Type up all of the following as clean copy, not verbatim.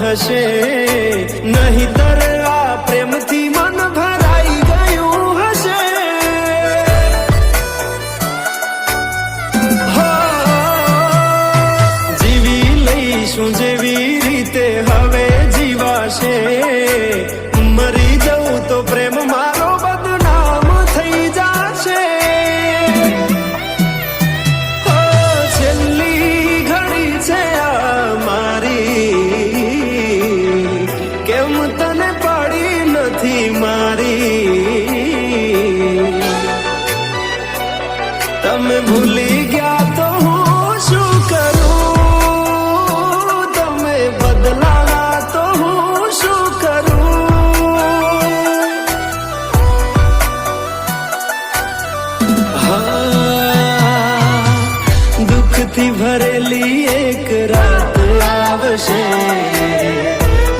હશે, નહીતર આ પ્રેમથી મન ભરાઈ ગયું હશે. જીવી લઈશું જેવી રીતે હવે જીવાશે, મરી જવું તો પ્રેમ મારો બદનામ થઈ જશે. છેલ્લી ઘડી છે આ મારી, કેમ તને પડી નથી મારી. તમે ભૂલી ગયા તો હું શું કરું, તમે બદલાવા તો હું શું કરું. હા, દુઃખથી ભરેલી એક રાત આવશે,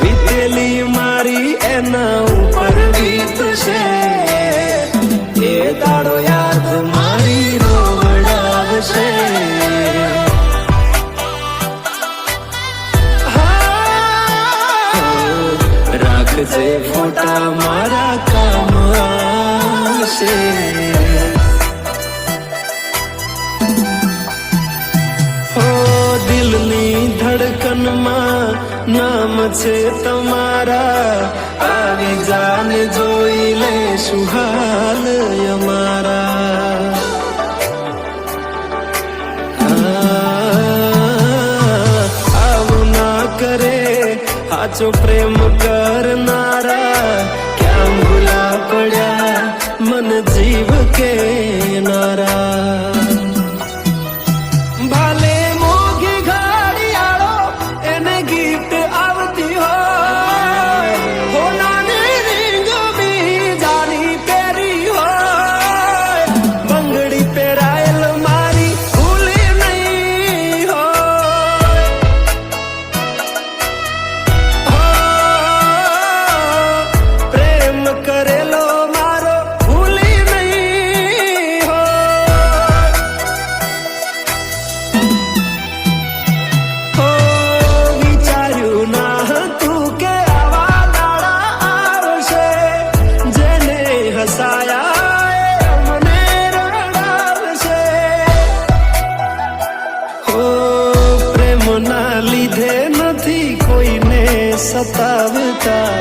વીતેલી મારી એના ઉપર વીતશે. એ દાડો યાદ મારી રોવડાવશે. રાખજે ફોટા મારા કામ આવશે. દિલની ધડકનમાં નામ છે તમારા, આવી જાને જોઈ લેશું હાલ અમારા. આવું ના કરે સાચો પ્રેમ કરનારા, ક્યાં ભૂલા પડ્યા મન જીવ કે નારા. ભાલે મોઘી ઘડિયાળો એને ગિફ્ટ આવતી હોય, હોનાની રીંગ બીજાની પહેરી હોય, બંગડી પહેરાયેલ મારી ભૂલી નહીં હોય. પ્રેમ કરેલો મારો ભૂલી નહીં હોય. વિચાર્યું ના હતું કે આવા દાડા આવશે, જેને હસાયા મને રડાવશે. પ્રેમના લીધે નથી કોઈને સતાવતા,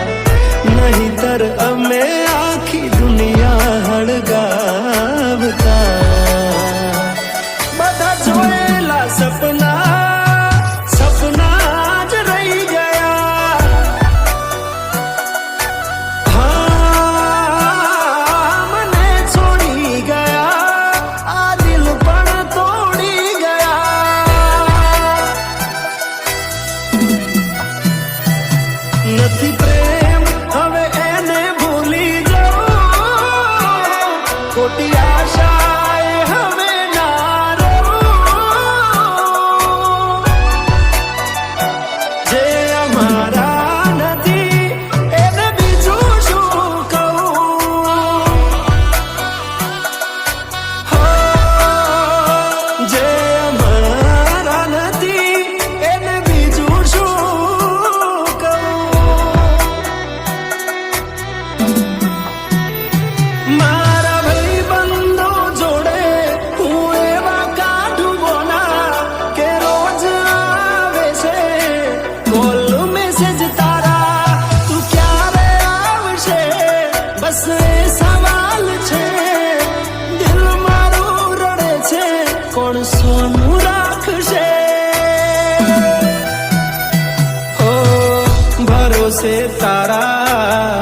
નહીતર અમે આખી દુનિયા હળગાવતા. બધા જોયેલા સપના જ રહી ગયા. હા, મને છોડી ગયા, આ દિલ પણ તોડી ગયા. નથી પ્રેમ હવે એને ભૂલી જાઉં, ખોટી આશાએ હવે ના રહું. જે અમારા નથી એને બીજું શું કહું. જે અમારા નથી એને બીજું શું કહું. મારા ભાઈબંધો જોડે હું એવા કાઢું બોના કે રોજ આવે છે કોલ મેસેજ તારા, તું ક્યારે આવશે બસ એ સવાલ છે. દિલ મારું રડે છે, કોણ સોનું રાખશે. ભરોસે તારા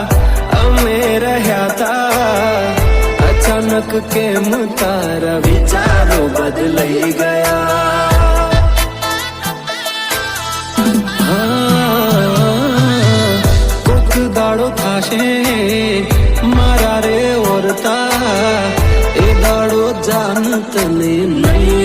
અમે રહ્યા તા, અચાનક કેમ તારા વિચારો બદલાઈ ગયા. કોક દાડો થાશે મારા રે ઓરતા, એ દાડો જાન તને નહીં